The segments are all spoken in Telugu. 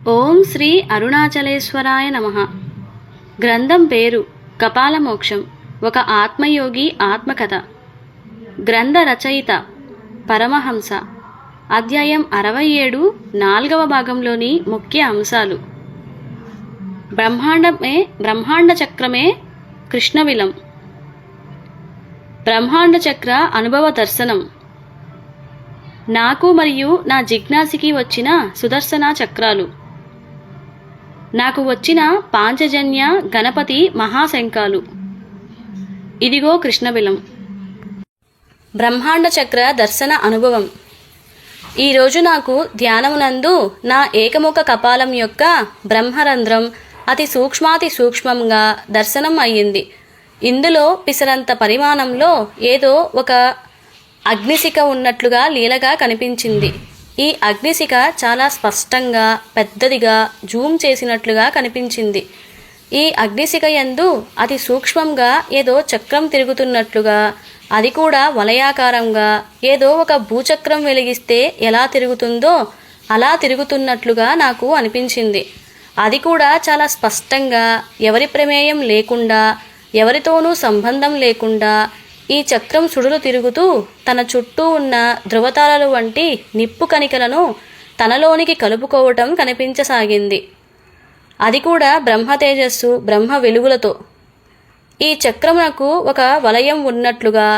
ఓం శ్రీ అరుణాచలేశ్వరాయ నమః. గ్రంథం పేరు కపాలమోక్షం. ఒక ఆత్మయోగి ఆత్మకథ. గ్రంథ రచయిత పరమహంస. అధ్యాయం 67, 4వ భాగంలోని ముఖ్య అంశాలు. బ్రహ్మాండ చక్రమే కృష్ణవిలం. బ్రహ్మాండ చక్ర అనుభవ దర్శనం. నాకు మరియు నా జిజ్ఞాసికి వచ్చిన సుదర్శన చక్రాలు. నాకు వచ్చిన పాంచజన్య గణపతి మహాశంఖాలు. ఇదిగో కృష్ణబిలం. బ్రహ్మాండ చక్ర దర్శన అనుభవం. ఈరోజు నాకు ధ్యానమునందు నా ఏకముఖ కపాలం యొక్క బ్రహ్మరంధ్రం అతి సూక్ష్మాతి సూక్ష్మంగా దర్శనం అయ్యింది. ఇందులో పిసరంత పరిమాణంలో ఏదో ఒక అగ్నిశిఖ ఉన్నట్లుగా లీలగా కనిపించింది. ఈ అగ్నిశిఖ చాలా స్పష్టంగా పెద్దదిగా జూమ్ చేసినట్లుగా కనిపించింది. ఈ అగ్నిశిఖ యందు అతి సూక్ష్మంగా ఏదో చక్రం తిరుగుతున్నట్లుగా, అది కూడా వలయాకారంగా ఏదో ఒక భూచక్రం వెలిగిస్తే ఎలా తిరుగుతుందో అలా తిరుగుతున్నట్లుగా నాకు అనిపించింది. అది కూడా చాలా స్పష్టంగా, ఎవరి ప్రమేయం లేకుండా, ఎవరితోనూ సంబంధం లేకుండా ఈ చక్రం సుడులు తిరుగుతూ తన చుట్టూ ఉన్న ధృవతారలు వంటి నిప్పు కణికలను తనలోనికి కలుపుకోవటం కనిపించసాగింది. అది కూడా బ్రహ్మ తేజస్సు, బ్రహ్మ వెలుగులతో. ఈ చక్రమునకు ఒక వలయం ఉన్నట్లుగా,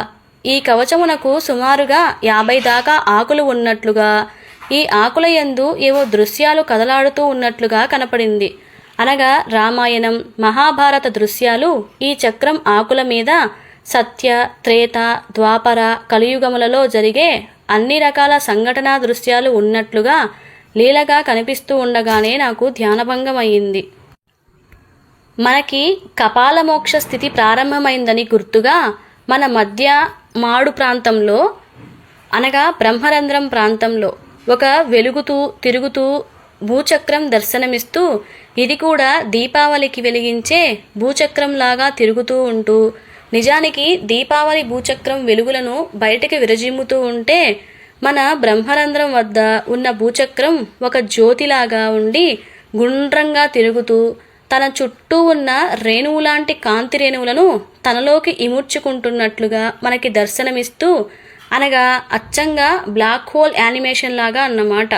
ఈ కవచమునకు సుమారుగా 50 దాకా ఆకులు ఉన్నట్లుగా, ఈ ఆకుల యందు ఏవో దృశ్యాలు కదలాడుతూ ఉన్నట్లుగా కనపడింది. అనగా రామాయణం, మహాభారత దృశ్యాలు ఈ చక్రం ఆకుల మీద సత్య, త్రేత, ద్వాపర, కలియుగములలో జరిగే అన్ని రకాల సంఘటనా దృశ్యాలు ఉన్నట్లుగా లీలగా కనిపిస్తూ ఉండగానే నాకు ధ్యానభంగం అయ్యింది. మనకి కపాలమోక్ష స్థితి ప్రారంభమైందని గుర్తుగా మన మధ్య మాడు ప్రాంతంలో, అనగా బ్రహ్మరంధ్రం ప్రాంతంలో ఒక వెలుగుతూ తిరుగుతూ భూచక్రం దర్శనమిస్తూ, ఇది కూడా దీపావళికి వెలిగించే భూచక్రంలాగా తిరుగుతూ ఉంటూ, నిజానికి దీపావళి భూచక్రం వెలుగులను బయటికి విరజిమ్ముతూ ఉంటే, మన బ్రహ్మరంధ్రం వద్ద ఉన్న భూచక్రం ఒక జ్యోతిలాగా ఉండి గుండ్రంగా తిరుగుతూ తన చుట్టూ ఉన్న రేణువులాంటి కాంతి రేణువులను తనలోకి ఇముడ్చుకుంటున్నట్లుగా మనకి దర్శనమిస్తూ, అనగా అచ్చంగా బ్లాక్ హోల్ యానిమేషన్ లాగా అన్నమాట.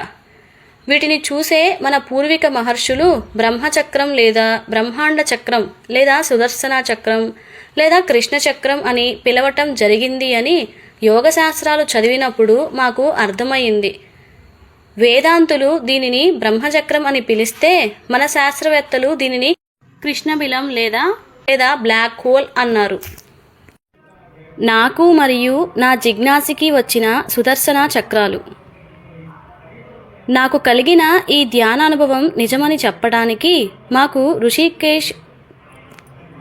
వీటిని చూసే మన పూర్వీక మహర్షులు బ్రహ్మచక్రం లేదా బ్రహ్మాండ చక్రం లేదా సుదర్శన చక్రం లేదా కృష్ణ చక్రం అని పిలవటం జరిగింది అని యోగశాస్త్రాలు చదివినప్పుడు మాకు అర్థమైంది. వేదాంతులు దీనిని బ్రహ్మచక్రం అని పిలిస్తే, మన శాస్త్రవేత్తలు దీనిని కృష్ణబిలం లేదా బ్లాక్ హోల్ అన్నారు. నాకు మరియు నా జిజ్ఞాసికి వచ్చిన సుదర్శన చక్రాలు. నాకు కలిగిన ఈ ధ్యానానుభవం నిజమని చెప్పడానికి మాకు ఋషికేశ్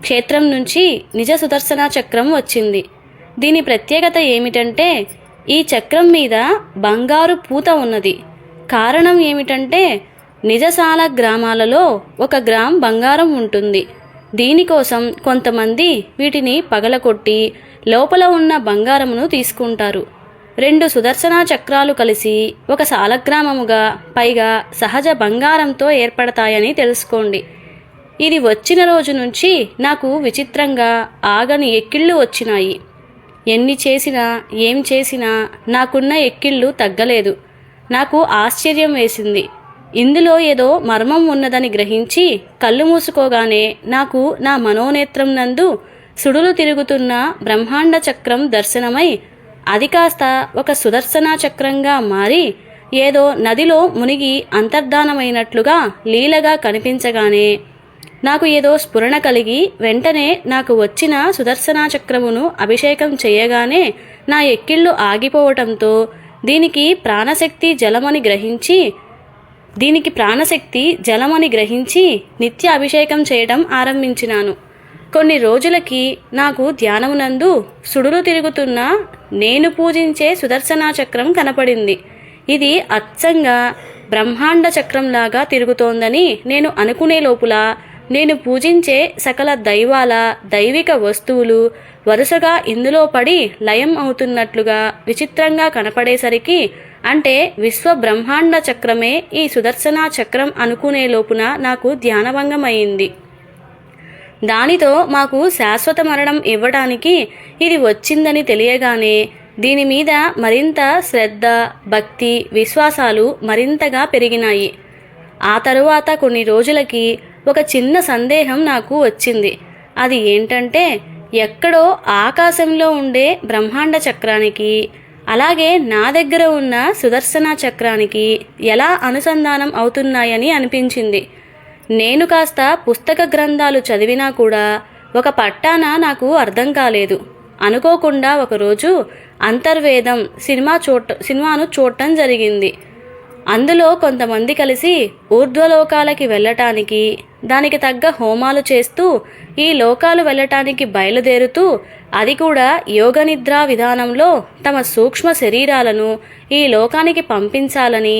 క్షేత్రం నుంచి నిజ సుదర్శన చక్రం వచ్చింది. దీని ప్రత్యేకత ఏమిటంటే, ఈ చక్రం మీద బంగారు పూత ఉన్నది. కారణం ఏమిటంటే, నిజశాల గ్రామాలలో 1 గ్రామ్ బంగారం ఉంటుంది. దీనికోసం కొంతమంది వీటిని పగలకొట్టి లోపల ఉన్న బంగారమును తీసుకుంటారు. 2 సుదర్శన చక్రాలు కలిసి ఒక సాలగ్రామముగా, పైగా సహజ బంగారంతో ఏర్పడతాయని తెలుసుకోండి. ఇది వచ్చిన రోజు నుంచి నాకు విచిత్రంగా ఆగని ఎక్కిళ్ళు వచ్చినాయి. ఎన్ని చేసినా ఏం చేసినా నాకున్న ఎక్కిళ్ళు తగ్గలేదు. నాకు ఆశ్చర్యం వేసింది. ఇందులో ఏదో మర్మం ఉన్నదని గ్రహించి కళ్ళు మూసుకోగానే నాకు నా మనోనేత్రం నందు సుడులు తిరుగుతున్న బ్రహ్మాండ చక్రం దర్శనమై, అది కాస్త ఒక సుదర్శన చక్రంగా మారి ఏదో నదిలో మునిగి అంతర్ధానమైనట్లుగా లీలగా కనిపించగానే నాకు ఏదో స్ఫురణ కలిగి వెంటనే నాకు వచ్చిన సుదర్శన చక్రమును అభిషేకం చేయగానే నా ఎక్కిళ్ళు ఆగిపోవటంతో దీనికి ప్రాణశక్తి జలమని గ్రహించి నిత్య అభిషేకం చేయటం ఆరంభించినాను. కొన్ని రోజులకి నాకు ధ్యానమునందు సుడులు తిరుగుతున్న నేను పూజించే సుదర్శన చక్రం కనపడింది. ఇది అచ్చంగా బ్రహ్మాండ చక్రంలాగా తిరుగుతోందని నేను అనుకునే లోపల, నేను పూజించే సకల దైవాల దైవిక వస్తువులు వరుసగా ఇందులో పడి లయం అవుతున్నట్లుగా విచిత్రంగా కనపడేసరికి అంటే విశ్వ బ్రహ్మాండ చక్రమే ఈ సుదర్శన చక్రం అనుకునే లోపున నాకు ధ్యానభంగమైంది. దానితో మాకు శాశ్వత మరణం ఇవ్వడానికి ఇది వచ్చిందని తెలియగానే దీని మీద మరింత శ్రద్ధ, భక్తి, విశ్వాసాలు మరింతగా పెరిగినాయి. ఆ తరువాత కొన్ని రోజులకి ఒక చిన్న సందేహం నాకు వచ్చింది. అది ఏంటంటే, ఎక్కడో ఆకాశంలో ఉండే బ్రహ్మాండ చక్రానికి అలాగే నా దగ్గర ఉన్న సుదర్శన చక్రానికి ఎలా అనుసంధానం అవుతున్నాయని అనిపించింది. నేను కాస్త పుస్తక గ్రంథాలు చదివినా కూడా ఒక పట్టాన నాకు అర్థం కాలేదు. అనుకోకుండా ఒకరోజు అంతర్వేదం సినిమాను చూడటం జరిగింది. అందులో కొంతమంది కలిసి ఊర్ధ్వలోకాలకి వెళ్ళటానికి, దానికి తగ్గ హోమాలు చేస్తూ ఈ లోకాలు వెళ్ళటానికి బయలుదేరుతూ, అది కూడా యోగ నిద్రా విధానంలో తమ సూక్ష్మ శరీరాలను ఈ లోకానికి పంపించాలని,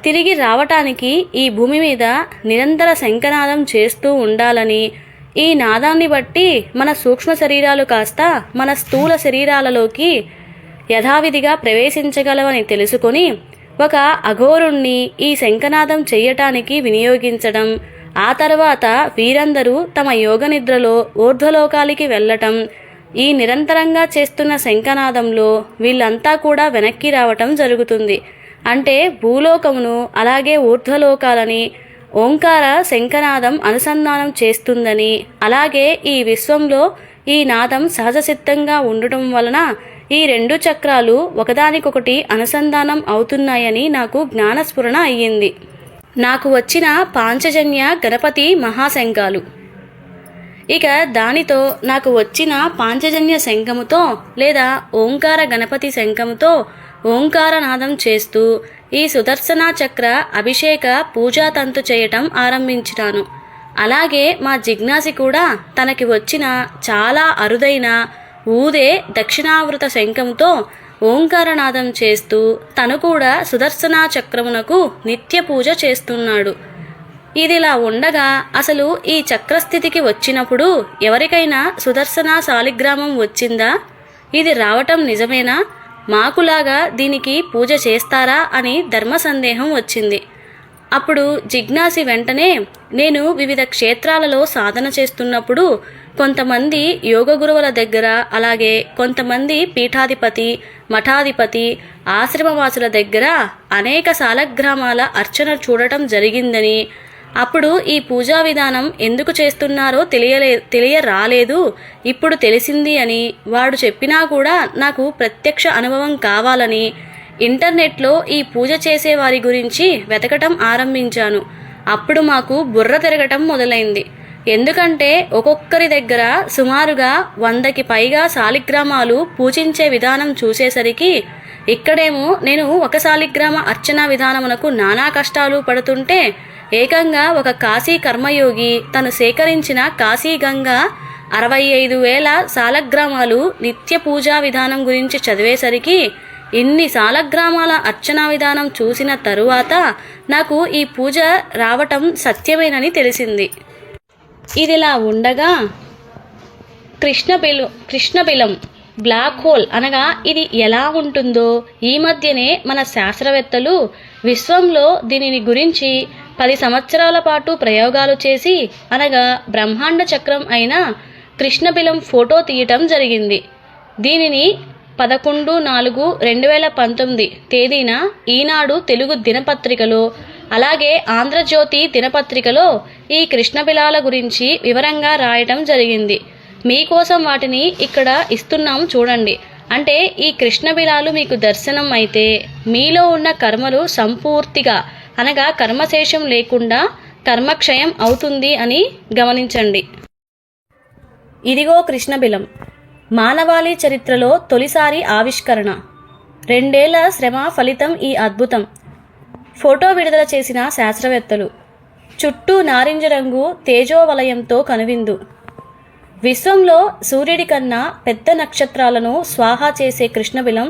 తిరిగి రావటానికి ఈ భూమి మీద నిరంతర శంఖనాదం చేస్తూ ఉండాలని, ఈ నాదాన్ని బట్టి మన సూక్ష్మ శరీరాలు కాస్త మన స్థూల శరీరాలలోకి యథావిధిగా ప్రవేశించగలవని తెలుసుకొని ఒక అఘోరుణ్ణి ఈ శంఖనాదం చెయ్యటానికి వినియోగించడం, ఆ తర్వాత వీరందరూ తమ యోగ నిద్రలో ఊర్ధ్వలోకాలకి వెళ్ళటం, ఈ నిరంతరంగా చేస్తున్న శంఖనాదంలో వీళ్ళంతా కూడా వెనక్కి రావటం జరుగుతుంది. అంటే భూలోకమును అలాగే ఊర్ధ్వలోకాలని ఓంకార శంఖనాదం అనుసంధానం చేస్తుందని, అలాగే ఈ విశ్వంలో ఈ నాదం సహజసిద్ధంగా ఉండటం వలన ఈ రెండు చక్రాలు ఒకదానికొకటి అనుసంధానం అవుతున్నాయని నాకు జ్ఞానస్ఫురణ అయ్యింది. నాకు వచ్చిన పాంచజన్య గణపతి మహాశంఖాలు. ఇక దానితో నాకు వచ్చిన పాంచజన్య శంఖముతో లేదా ఓంకార గణపతి శంఖముతో ఓంకారనాదం చేస్తూ ఈ సుదర్శన చక్ర అభిషేక పూజా తంతు చేయటం ఆరంభించినాను. అలాగే మా జిజ్ఞాసి కూడా తనకి వచ్చిన చాలా అరుదైన ఊదే దక్షిణావృత శంఖంతో ఓంకారనాదం చేస్తూ తను కూడా సుదర్శన చక్రమునకు నిత్య పూజ చేస్తున్నాడు. ఇదిలా ఉండగా అసలు ఈ చక్రస్థితికి వచ్చినప్పుడు ఎవరికైనా సుదర్శన శాలిగ్రామం వచ్చిందా? ఇది రావటం నిజమేనా? మాకులాగా దీనికి పూజ చేస్తారా అని ధర్మ సందేహం వచ్చింది. అప్పుడు జిజ్ఞాసి వెంటనే నేను వివిధ క్షేత్రాలలో సాధన చేస్తున్నప్పుడు కొంతమంది యోగ గురువుల దగ్గర, అలాగే కొంతమంది పీఠాధిపతి, మఠాధిపతి, ఆశ్రమవాసుల దగ్గర అనేక శాలగ్రామాల అర్చన చూడటం జరిగిందని, అప్పుడు ఈ పూజా విధానం ఎందుకు చేస్తున్నారో తెలియరాలేదు, ఇప్పుడు తెలిసింది అని వాడు చెప్పినా కూడా నాకు ప్రత్యక్ష అనుభవం కావాలని ఇంటర్నెట్లో ఈ పూజ చేసే వారి గురించి వెతకటం ఆరంభించాను. అప్పుడు మాకు బుర్ర తిరగటం మొదలైంది. ఎందుకంటే ఒక్కొక్కరి దగ్గర సుమారుగా 100కి పైగా శాలిగ్రామాలు పూజించే విధానం చూసేసరికి ఇక్కడేమో నేను ఒక శాలిగ్రామ అర్చన విధానమునకు నానా కష్టాలు పడుతుంటే, ఏకంగా ఒక కాశీ కర్మయోగి తను సేకరించిన కాశీగంగా 65,000 శాలగ్రామాలు నిత్య పూజా విధానం గురించి చదివేసరికి, ఇన్ని శాలగ్రామాల అర్చనా విధానం చూసిన తరువాత నాకు ఈ పూజ రావటం సత్యమేనని తెలిసింది. ఇదిలా ఉండగా కృష్ణబిలం బ్లాక్ హోల్ అనగా ఇది ఎలా ఉంటుందో ఈ మధ్యనే మన శాస్త్రవేత్తలు విశ్వంలో దీనిని గురించి 10 సంవత్సరాల పాటు ప్రయోగాలు చేసి, అనగా బ్రహ్మాండ చక్రం అయిన కృష్ణబిలం ఫోటో తీయటం జరిగింది. దీనిని 11/4/2019 తేదీన ఈనాడు తెలుగు దినపత్రికలో, అలాగే ఆంధ్రజ్యోతి దినపత్రికలో ఈ కృష్ణబిలాల గురించి వివరంగా రాయటం జరిగింది. మీకోసం వాటిని ఇక్కడ ఇస్తున్నాం చూడండి. అంటే ఈ కృష్ణబిలాలు మీకు దర్శనం అయితే మీలో ఉన్న కర్మలు సంపూర్తిగా, అనగా కర్మశేషం లేకుండా కర్మక్షయం అవుతుంది అని గమనించండి. ఇదిగో కృష్ణబిలం మానవాళి చరిత్రలో తొలిసారి ఆవిష్కరణ. 2 ఏళ్ల శ్రమ ఫలితం ఈ అద్భుతం. ఫోటో విడుదల చేసిన శాస్త్రవేత్తలు. చుట్టూ నారింజ రంగు తేజోవలయంతో కనువిందు. విశ్వంలో సూర్యుడి కన్నా పెద్ద నక్షత్రాలను స్వాహా చేసే కృష్ణబిలం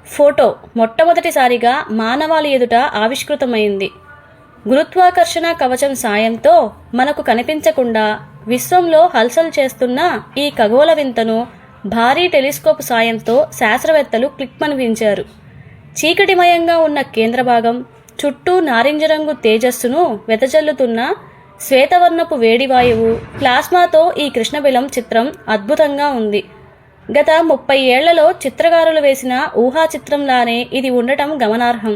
ఫోటో మొట్టమొదటిసారిగా మానవాళి ఎదుట ఆవిష్కృతమైంది. గురుత్వాకర్షణ కవచం సాయంతో మనకు కనిపించకుండా విశ్వంలో హల్చల్ చేస్తున్న ఈ ఖగోళ వింతను భారీ టెలిస్కోప్ సాయంతో శాస్త్రవేత్తలు క్లిక్మనిపించారు. చీకటిమయంగా ఉన్న కేంద్ర భాగం చుట్టూ నారింజ రంగు తేజస్సును వెదజల్లుతున్న శ్వేతవర్ణపు వేడివాయువు ప్లాస్మాతో ఈ కృష్ణబిలం చిత్రం అద్భుతంగా ఉంది. గత 30 ఏళ్లలో చిత్రకారులు వేసిన ఊహా చిత్రంలానే ఇది ఉండటం గమనార్హం.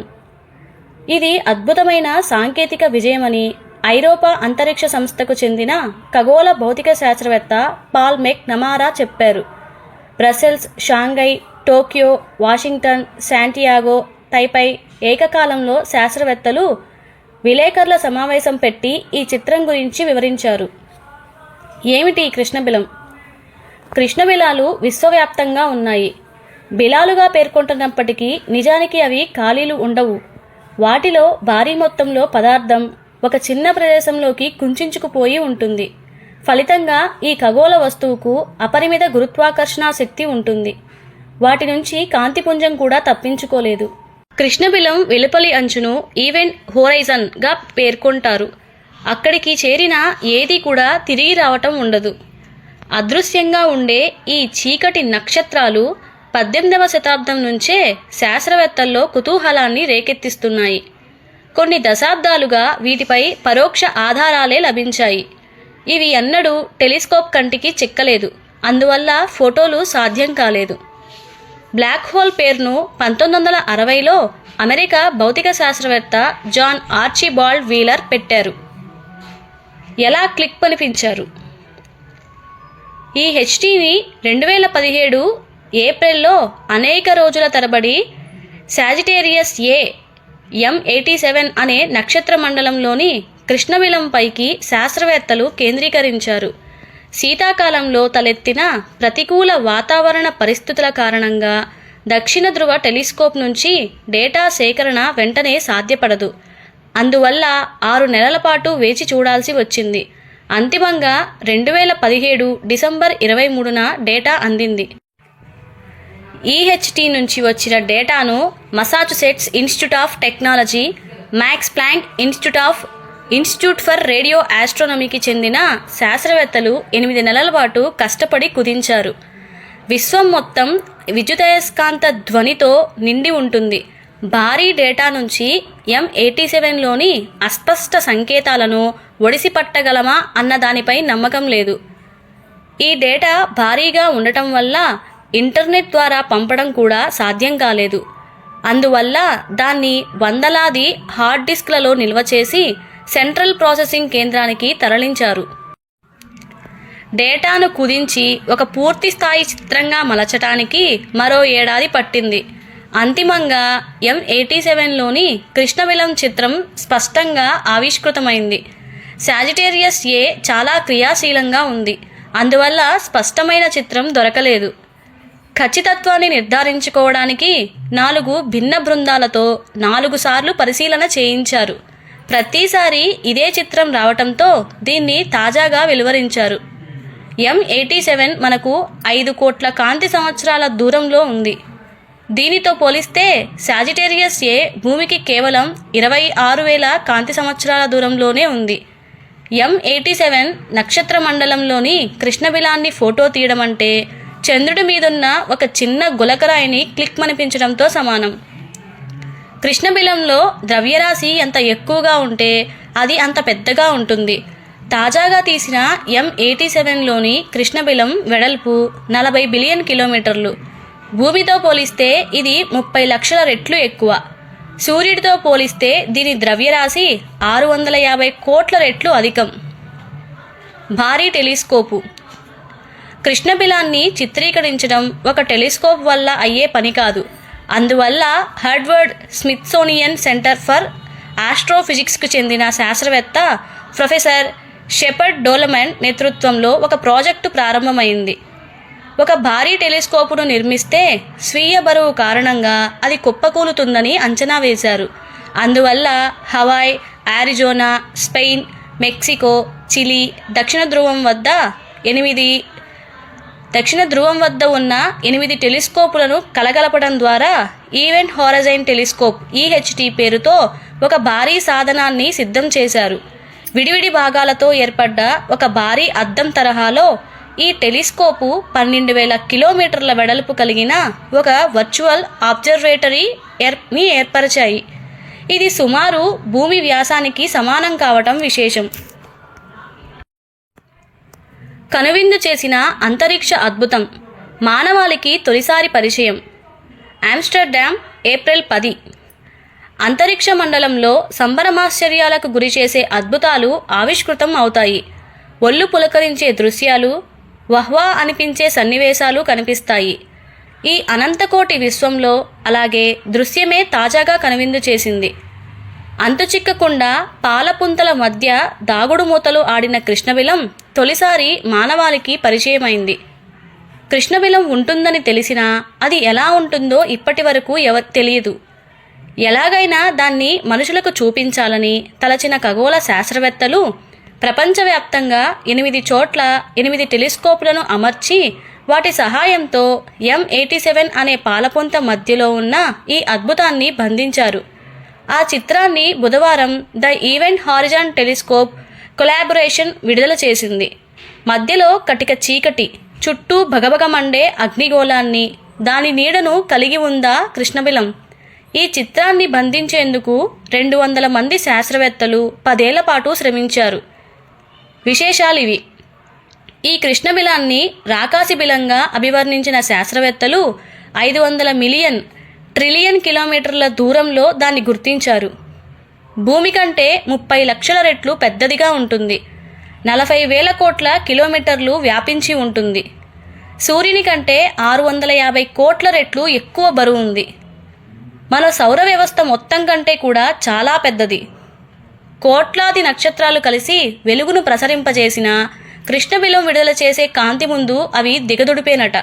ఇది అద్భుతమైన సాంకేతిక విజయమని ఐరోపా అంతరిక్ష సంస్థకు చెందిన ఖగోళ భౌతిక శాస్త్రవేత్త పాల్ మెక్ నమారా చెప్పారు. Brussels, Shanghai, Tokyo, Washington, Santiago, Taipei ఏకకాలంలో శాస్త్రవేత్తలు విలేకరుల సమావేశం పెట్టి ఈ చిత్రం గురించి వివరించారు. ఏమిటి కృష్ణబిలం? కృష్ణబిలాలు విశ్వవ్యాప్తంగా ఉన్నాయి. బిలాలుగా పేర్కొంటున్నప్పటికీ నిజానికి అవి ఖాళీలు ఉండవు. వాటిలో భారీ మొత్తంలో పదార్థం ఒక చిన్న ప్రదేశంలోకి కుంచుకుపోయి ఉంటుంది. ఫలితంగా ఈ ఖగోళ వస్తువుకు అపరిమిత గురుత్వాకర్షణ శక్తి ఉంటుంది. వాటి నుంచి కాంతిపుంజం కూడా తప్పించుకోలేదు. కృష్ణబిలం వెలుపలి అంచును ఈవెంట్ హోరైజన్గా పేర్కొంటారు. అక్కడికి చేరిన ఏది కూడా తిరిగి రావటం ఉండదు. అదృశ్యంగా ఉండే ఈ చీకటి నక్షత్రాలు 18వ శతాబ్దం నుంచే శాస్త్రవేత్తల్లో కుతూహలాన్ని రేకెత్తిస్తున్నాయి. కొన్ని దశాబ్దాలుగా వీటిపై పరోక్ష ఆధారాలే లభించాయి. ఇవి ఎన్నడూ టెలిస్కోప్ కంటికి చిక్కలేదు. అందువల్ల ఫోటోలు సాధ్యం కాలేదు. బ్లాక్ హోల్ పేరును 1960లో అమెరికా భౌతిక శాస్త్రవేత్త జాన్ ఆర్చిబాల్డ్ వీలర్ పెట్టారు. ఎలా క్లిక్ అనిపించారు? ఈ హెచ్టీని 2017 ఏప్రిల్లో అనేక రోజుల తరబడి సాజిటేరియస్ ఏ M87 అనే నక్షత్ర మండలంలోని కృష్ణబిలంపైకి శాస్త్రవేత్తలు కేంద్రీకరించారు. శీతాకాలంలో తలెత్తిన ప్రతికూల వాతావరణ పరిస్థితుల కారణంగా దక్షిణ ధృవ టెలిస్కోప్ నుంచి డేటా సేకరణ వెంటనే సాధ్యపడదు. అందువల్ల 6 నెలల పాటు వేచి చూడాల్సి వచ్చింది. అంతిమంగా 2017 డిసెంబర్ 23న డేటా అందింది. ఈహెచ్టీ నుంచి వచ్చిన డేటాను Massachusetts Institute of Technology, Max Planck Institute for Radio ఆస్ట్రోనమీకి చెందిన శాస్త్రవేత్తలు 8 నెలల పాటు కష్టపడి కుదించారు. విశ్వం మొత్తం విద్యుదయస్కాంత ధ్వనితో నిండి ఉంటుంది. భారీ డేటా నుంచి M87లోని అస్పష్ట సంకేతాలను ఒడిసి పట్టగలమా అన్న దానిపై నమ్మకం లేదు. ఈ డేటా భారీగా ఉండటం వల్ల ఇంటర్నెట్ ద్వారా పంపడం కూడా సాధ్యం కాలేదు. అందువల్ల దాన్ని వందలాది హార్డ్ డిస్క్లలో నిల్వ చేసి సెంట్రల్ ప్రాసెసింగ్ కేంద్రానికి తరలించారు. డేటాను కుదించి ఒక పూర్తి స్థాయి చిత్రంగా మలచటానికి మరో 1 ఏడాది పట్టింది. అంతిమంగా M87లోని కృష్ణబిలం చిత్రం స్పష్టంగా ఆవిష్కృతమైంది. సాజిటేరియస్ ఏ చాలా క్రియాశీలంగా ఉంది. అందువల్ల స్పష్టమైన చిత్రం దొరకలేదు. ఖచ్చితత్వాన్ని నిర్ధారించుకోవడానికి 4 భిన్న బృందాలతో 4 సార్లు పరిశీలన చేయించారు. ప్రతిసారి ఇదే చిత్రం రావటంతో దీన్ని తాజాగా వెలువరించారు. M87 మనకు 5 కోట్ల కాంతి సంవత్సరాల దూరంలో ఉంది. దీనితో పోలిస్తే సాజిటేరియస్ ఏ భూమికి కేవలం 26,000 కాంతి సంవత్సరాల దూరంలోనే ఉంది. M87 నక్షత్ర మండలంలోని కృష్ణబిలాన్ని ఫోటో తీయడం అంటే చంద్రుడి మీదున్న ఒక చిన్న గులకరాయిని క్లిక్ మనిపించడంతో సమానం. కృష్ణబిలంలో ద్రవ్యరాశి ఎంత ఎక్కువగా ఉంటే అది అంత పెద్దగా ఉంటుంది. తాజాగా తీసిన M87లోని కృష్ణబిలం వెడల్పు 40 బిలియన్ కిలోమీటర్లు. భూమితో పోలిస్తే ఇది 30 లక్షల రెట్లు ఎక్కువ. సూర్యుడితో పోలిస్తే దీని ద్రవ్యరాశి 650 కోట్ల రెట్లు అధికం. భారీ టెలిస్కోపు. కృష్ణబిలాన్ని చిత్రీకరించడం ఒక టెలిస్కోప్ వల్ల అయ్యే పని కాదు. అందువల్ల హార్వర్డ్ స్మిత్సోనియన్ సెంటర్ ఫర్ ఆస్ట్రోఫిజిక్స్కు చెందిన శాస్త్రవేత్త ప్రొఫెసర్ షెపర్డ్ డోలమెన్ నేతృత్వంలో ఒక ప్రాజెక్టు ప్రారంభమైంది. ఒక భారీ టెలిస్కోపును నిర్మిస్తే స్వీయ బరువు కారణంగా అది కుప్పకూలుతుందని అంచనా వేశారు. అందువల్ల Hawaii, Arizona, Spain, Mexico, Chile, దక్షిణ ధ్రువం వద్ద ఉన్న 8 టెలిస్కోపులను కలగలపడం ద్వారా ఈవెంట్ హోరైజన్ టెలిస్కోప్ ఈహెచ్టీ పేరుతో ఒక భారీ సాధనాన్ని సిద్ధం చేశారు. విడివిడి భాగాలతో ఏర్పడ్డ ఒక భారీ అద్దం తరహాలో ఈ టెలిస్కోపు 12,000 కిలోమీటర్ల వెడల్పు కలిగిన ఒక వర్చువల్ అబ్జర్వేటరీని ఏర్పరిచాయి. ఇది సుమారు భూమి వ్యాసానికి సమానం కావటం విశేషం. కనువిందు చేసిన అంతరిక్ష అద్భుతం, మానవాళికి తొలిసారి పరిచయం. Amsterdam, April 10. అంతరిక్ష మండలంలో సంబరమాశ్చర్యాలకు గురిచేసే అద్భుతాలు ఆవిష్కృతం అవుతాయి. ఒళ్ళు పులకరించే దృశ్యాలు, వహ్వా అనిపించే సన్నివేశాలు కనిపిస్తాయి. ఈ అనంతకోటి విశ్వంలో అలాగే దృశ్యమే తాజాగా కనువిందు చేసింది. అంతుచిక్కకుండా పాలపుంతల మధ్య దాగుడు మూతలు ఆడిన కృష్ణబిలం తొలిసారి మానవాళికి పరిచయమైంది. కృష్ణబిలం ఉంటుందని తెలిసినా అది ఎలా ఉంటుందో ఇప్పటి వరకు తెలియదు. ఎలాగైనా దాన్ని మనుషులకు చూపించాలని తలచిన ఖగోళ శాస్త్రవేత్తలు ప్రపంచవ్యాప్తంగా 8 చోట్ల 8 టెలిస్కోపులను అమర్చి వాటి సహాయంతో M87 అనే పాలపుంత మధ్యలో ఉన్న ఈ అద్భుతాన్ని బంధించారు. ఆ చిత్రాన్ని బుధవారం the event Horizon telescope collaboration విడుదల చేసింది. మధ్యలో కటిక చీకటి, చుట్టూ భగభగమండే అగ్నిగోళాన్ని, దాని నీడను కలిగి ఉందా కృష్ణబిలం. ఈ చిత్రాన్ని బంధించేందుకు 200 మంది శాస్త్రవేత్తలు 10 ఏళ్ల పాటు శ్రమించారు. విశేషాలివి: ఈ కృష్ణబిలాన్ని రాకాసి బిలంగా అభివర్ణించిన శాస్త్రవేత్తలు 500 మిలియన్ ట్రిలియన్ కిలోమీటర్ల దూరంలో దాన్ని గుర్తించారు. భూమి కంటే 30 లక్షల రెట్లు పెద్దదిగా ఉంటుంది. 40,000 కోట్ల కిలోమీటర్లు వ్యాపించి ఉంటుంది. సూర్యుని కంటే 650 కోట్ల రెట్లు ఎక్కువ బరువు ఉంది. మన సౌర వ్యవస్థ మొత్తం కంటే కూడా చాలా పెద్దది. కోట్లాది నక్షత్రాలు కలిసి వెలుగును ప్రసరింపజేసిన కృష్ణబిలం విడుదల చేసే కాంతి ముందు అవి దిగదుడిపేనట.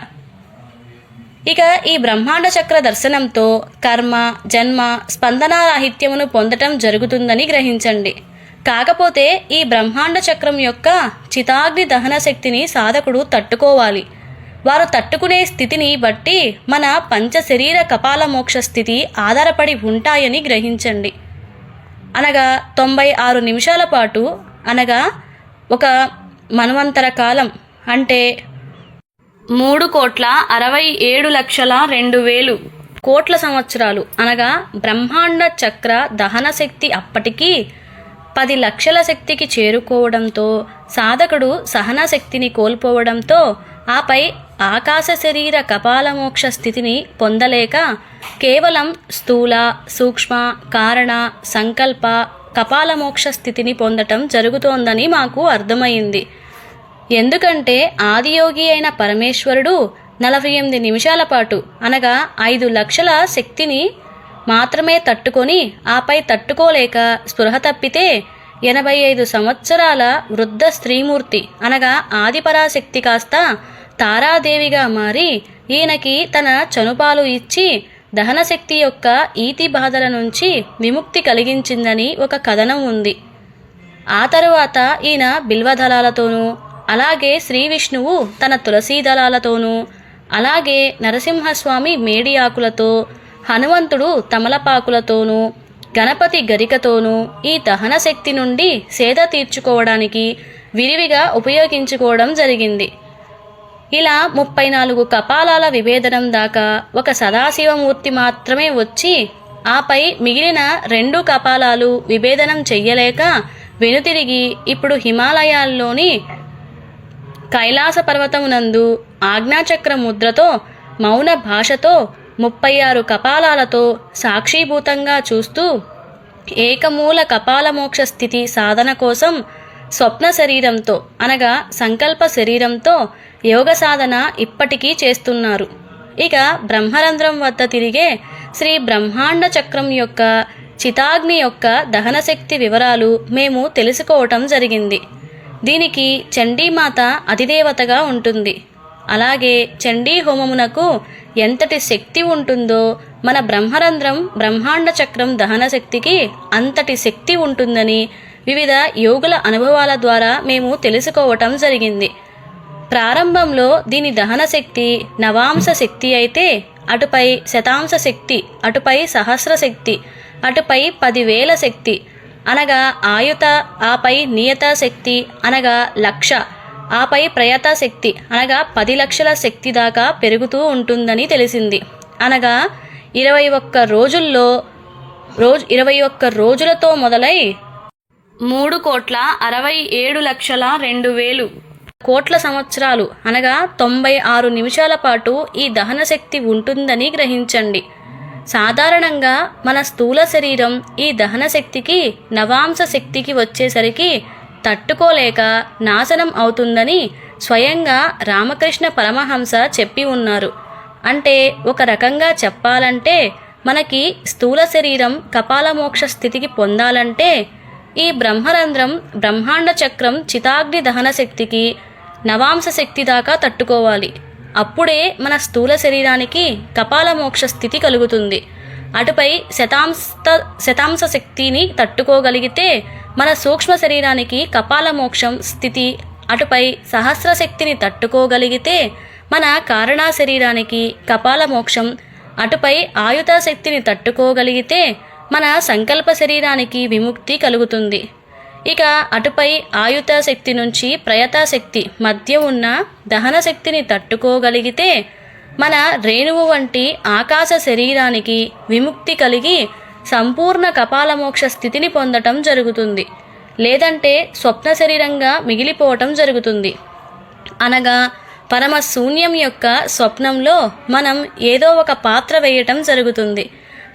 ఇక ఈ బ్రహ్మాండ చక్ర దర్శనంతో కర్మ, జన్మ, స్పందనారాహిత్యమును పొందటం జరుగుతుందని గ్రహించండి. కాకపోతే ఈ బ్రహ్మాండ చక్రం యొక్క చితాగ్ని దహన శక్తిని సాధకుడు తట్టుకోవాలి. వారు తట్టుకునే స్థితిని బట్టి మన పంచశరీర కపాల మోక్ష స్థితి ఆధారపడి ఉంటాయని గ్రహించండి. అనగా 96 నిమిషాల పాటు, అనగా ఒక మన్వంతర కాలం, అంటే 3,67,02,000 కోట్ల సంవత్సరాలు. అనగా బ్రహ్మాండ చక్ర దహన శక్తి అప్పటికి 10 లక్షల శక్తికి చేరుకోవడంతో సాధకుడు సహన శక్తిని కోల్పోవడంతో ఆపై ఆకాశ శరీర కపాలమోక్ష స్థితిని పొందలేక కేవలం స్థూల, సూక్ష్మ, కారణ, సంకల్ప కపాలమోక్ష స్థితిని పొందటం జరుగుతోందని మాకు అర్థమైంది. ఎందుకంటే ఆదియోగి అయిన పరమేశ్వరుడు 48 నిమిషాల పాటు, అనగా 5 లక్షల శక్తిని మాత్రమే తట్టుకొని ఆపై తట్టుకోలేక స్పృహ తప్పితే 85 సంవత్సరాల వృద్ధ స్త్రీమూర్తి, అనగా ఆదిపరాశక్తి కాస్త తారాదేవిగా మారి ఈయనకి తన చనుపాలు ఇచ్చి దహనశక్తి యొక్క ఈతి బాధల నుంచి విముక్తి కలిగించిందని ఒక కథనం ఉంది. ఆ తరువాత ఈయన బిల్వదళాలతోనూ, అలాగే శ్రీ విష్ణువు తన తులసీ దళాలతోనూ, అలాగే నరసింహస్వామి మేడి ఆకులతో, హనుమంతుడు తమలపాకులతోనూ, గణపతి గరికతోనూ ఈ దహన శక్తి నుండి సేద తీర్చుకోవడానికి విరివిగా ఉపయోగించుకోవడం జరిగింది. ఇలా 34 కపాలాల విభేదనం దాకా ఒక సదాశివమూర్తి మాత్రమే వచ్చి ఆపై మిగిలిన 2 కపాలాలు విభేదనం చెయ్యలేక వెనుతిరిగి ఇప్పుడు హిమాలయాల్లోని కైలాస పర్వతమునందు ఆజ్ఞాచక్ర ముద్రతో మౌన భాషతో 36 కపాలాలతో సాక్షీభూతంగా చూస్తూ ఏకమూల కపాలమోక్ష స్థితి సాధన కోసం స్వప్న శరీరంతో, అనగా సంకల్ప శరీరంతో యోగ సాధన ఇప్పటికీ చేస్తున్నారు. ఇక బ్రహ్మరంధ్రం వద్ద తిరిగే శ్రీ బ్రహ్మాండ చక్రం యొక్క చితాగ్ని యొక్క దహనశక్తి వివరాలు మేము తెలుసుకోవటం జరిగింది. దీనికి చండీమాత అధిదేవతగా ఉంటుంది. అలాగే చండీ హోమమునకు ఎంతటి శక్తి ఉంటుందో మన బ్రహ్మరంధ్రం బ్రహ్మాండ చక్రం దహన శక్తికి అంతటి శక్తి ఉంటుందని వివిధ యోగుల అనుభవాల ద్వారా మేము తెలుసుకోవటం జరిగింది. ప్రారంభంలో దీని దహన శక్తి నవాంశ శక్తి అయితే అటుపై శతాంశ శక్తి, అటుపై సహస్ర శక్తి, అటుపై 10,000 శక్తి, అనగా ఆయుత, ఆపై నియత శక్తి, అనగా 1,00,000, ఆపై ప్రయత శక్తి అనగా 10 లక్షల శక్తి దాకా పెరుగుతూ ఉంటుందని తెలిసింది. అనగా 21 రోజులతో మొదలై 3,67,02,000 కోట్ల సంవత్సరాలు అనగా 96 నిమిషాల పాటు ఈ దహన శక్తి ఉంటుందని గ్రహించండి. సాధారణంగా మన స్థూల శరీరం ఈ దహన శక్తికి నవాంశ శక్తికి వచ్చేసరికి తట్టుకోలేక నాశనం అవుతుందని స్వయంగా రామకృష్ణ పరమహంస చెప్పి ఉన్నారు. అంటే ఒక రకంగా చెప్పాలంటే మనకి స్థూల శరీరం కపాలమోక్ష స్థితికి పొందాలంటే ఈ బ్రహ్మరంధ్రం బ్రహ్మాండ చక్రం చితాగ్ని దహన శక్తికి నవాంశ శక్తి దాకా తట్టుకోవాలి. అప్పుడే మన స్థూల శరీరానికి కపాలమోక్ష స్థితి కలుగుతుంది. అటుపై శతాంశ శక్తిని తట్టుకోగలిగితే మన సూక్ష్మ శరీరానికి కపాలమోక్షం స్థితి, అటుపై సహస్ర శక్తిని తట్టుకోగలిగితే మన కారణా శరీరానికి కపాలమోక్షం, అటుపై ఆయుత శక్తిని తట్టుకోగలిగితే మన సంకల్ప శరీరానికి విముక్తి కలుగుతుంది. ఇక అటుపై ఆయుత శక్తి నుంచి ప్రయత శక్తి మధ్య ఉన్న దహన శక్తిని తట్టుకోగలిగితే మన రేణువు వంటి ఆకాశ శరీరానికి విముక్తి కలిగి సంపూర్ణ కపాలమోక్ష స్థితిని పొందటం జరుగుతుంది. లేదంటే స్వప్న శరీరంగా మిగిలిపోవటం జరుగుతుంది. అనగా పరమ శూన్యం యొక్క స్వప్నంలో మనం ఏదో ఒక పాత్ర వేయటం జరుగుతుంది.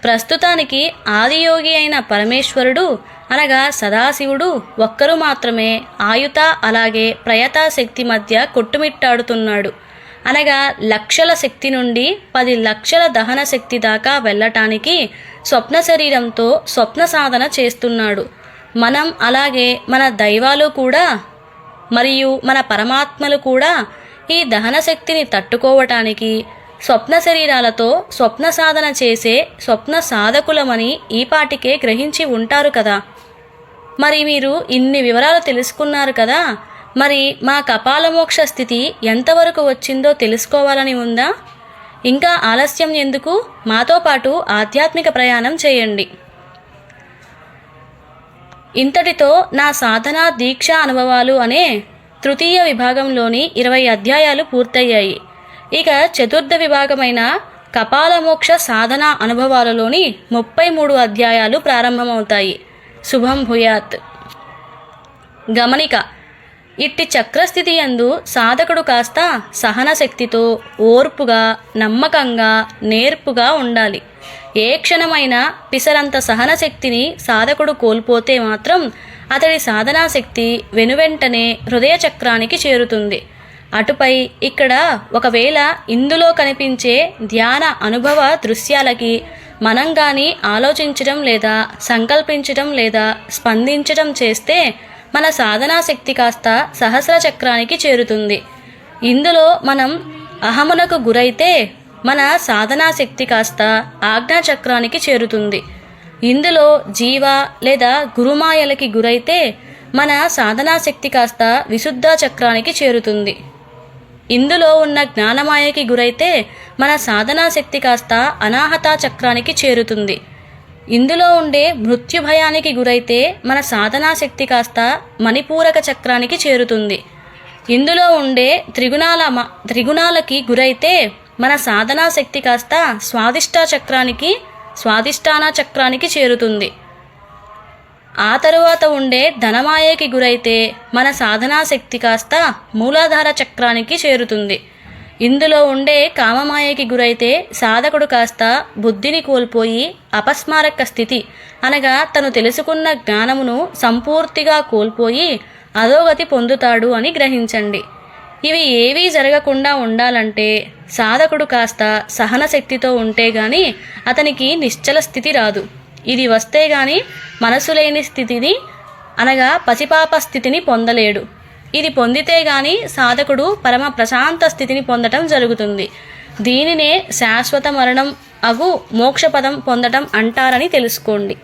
ప్రస్తుతానికి ఆదియోగి అయిన పరమేశ్వరుడు అనగా సదాశివుడు ఒక్కరు మాత్రమే ఆయుత అలాగే ప్రయత శక్తి మధ్య కొట్టుమిట్టాడుతున్నాడు. అనగా లక్షల శక్తి నుండి 10 లక్షల దహన శక్తి దాకా వెళ్ళటానికి స్వప్న శరీరంతో స్వప్న సాధన చేస్తున్నాడు. మనం అలాగే మన దైవాలు కూడా మరియు మన పరమాత్మలు కూడా ఈ దహన శక్తిని తట్టుకోవటానికి స్వప్న శరీరాలతో స్వప్న సాధన చేసే స్వప్న సాధకులమని ఈపాటికే గ్రహించి ఉంటారు కదా. మరి మీరు ఇన్ని వివరాలు తెలుసుకున్నారు కదా. మరి మా కపాలమోక్ష స్థితి ఎంతవరకు వచ్చిందో తెలుసుకోవాలని ఉందా? ఇంకా ఆలస్యం ఎందుకు? మాతో పాటు ఆధ్యాత్మిక ప్రయాణం చేయండి. ఇంతటితో నా సాధనా దీక్ష అనుభవాలు అనే తృతీయ విభాగంలోని 20 అధ్యాయాలు పూర్తయ్యాయి. ఇక చతుర్థ విభాగమైన కపాలమోక్ష సాధనా అనుభవాలలోని 33 అధ్యాయాలు ప్రారంభమవుతాయి. శుభం భూయాత్. గమనిక: ఇట్టి చక్రస్థితి యందు సాధకుడు కాస్త సహన శక్తితో ఓర్పుగా నమ్మకంగా నేర్పుగా ఉండాలి. ఏ క్షణమైనా పిసరంత సహన శక్తిని సాధకుడు కోల్పోతే మాత్రం అతడి సాధనా శక్తి వెనువెంటనే హృదయ చక్రానికి చేరుతుంది. అటుపై ఇక్కడ ఒకవేళ ఇందులో కనిపించే ధ్యాన అనుభవ దృశ్యాలకి మనం కానీ ఆలోచించడం లేదా సంకల్పించడం లేదా స్పందించడం చేస్తే మన సాధనా శక్తి కాస్త సహస్ర చక్రానికి చేరుతుంది. ఇందులో మనం అహమునకు గురైతే మన సాధనా శక్తి కాస్త ఆజ్ఞా చక్రానికి చేరుతుంది. ఇందులో జీవ లేదా గురుమాయలకి గురైతే మన సాధనా శక్తి కాస్త విశుద్ధ చక్రానికి చేరుతుంది. ఇందులో ఉన్న జ్ఞానమాయకి గురైతే మన సాధనా శక్తి కాస్త అనాహత చక్రానికి చేరుతుంది. ఇందులో ఉండే మృత్యు భయానికి గురైతే మన సాధనా శక్తి కాస్త మణిపూరక చక్రానికి చేరుతుంది. ఇందులో ఉండే త్రిగుణాలకి గురైతే మన సాధనా శక్తి కాస్త స్వాదిష్టాన చక్రానికి చేరుతుంది. ఆ తరువాత ఉండే ధనమాయకి గురైతే మన సాధనా శక్తి కాస్త మూలాధార చక్రానికి చేరుతుంది. ఇందులో ఉండే కామమాయకి గురైతే సాధకుడు కాస్త బుద్ధిని కోల్పోయి అపస్మారక స్థితి అనగా తను తెలుసుకున్న జ్ఞానమును సంపూర్తిగా కోల్పోయి అధోగతి పొందుతాడు అని గ్రహించండి. ఇవి ఏవీ జరగకుండా ఉండాలంటే సాధకుడు కాస్త సహన శక్తితో ఉంటే గాని అతనికి నిశ్చల స్థితి రాదు. ఇది వస్తే గాని మనసు లేని స్థితిని అనగా పసిపాప స్థితిని పొందలేడు. ఇది పొందితే గాని సాధకుడు పరమ ప్రశాంత స్థితిని పొందటం జరుగుతుంది. దీనినే శాశ్వత మరణం అగు మోక్షపదం పొందటం అంటారని తెలుసుకోండి.